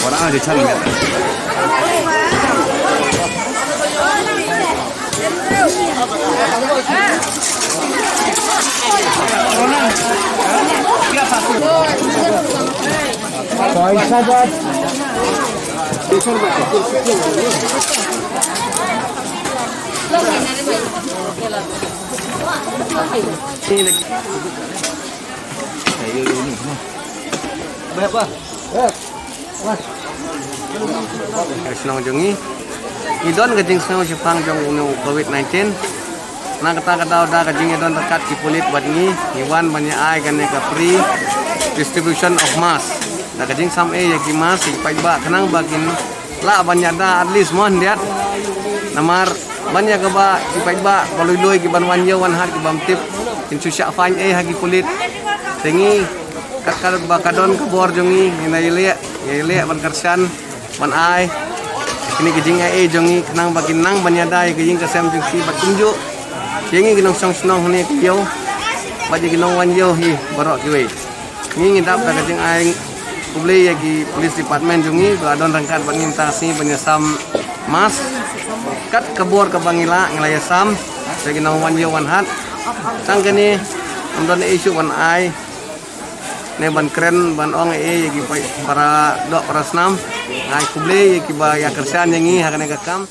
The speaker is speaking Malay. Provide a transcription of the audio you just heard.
orang aja cari ya. Berapa? Senang jongi, idon kajing senang Jepang jong COVID-19. Nang kata udah kajing idon terkat kipulit buat ni, iwan banyak ai kan free distribution of mask. Dah kajing sam ya mas, ipai ba kenang bagin lah banyak dah at least mohon lihat namar banyak ke ba ipai ba kalau loi kiban wanyo wan har kibam tip insusyak fain hagi kulit tengi kakal bakadon kebor jongi nilai ban kersan ban ai ini kejing jongi kenang bagin nang banyada kejing kesem jungsi batunjuk yengi ginong song ni kiyo baje ginong wanyo hi borok kiwe ni ngidap ka kejing aing publi yagi police department jungi adon rangkat bangintasi penyesam mas kat kebor ke bangila ngelayasam saya ginong wanyo wanhat sang kini amdon isu wan ai ne ban keren ban ong yagi para dok para senam ai publi yagi ba ya kersan yangi hakane kakam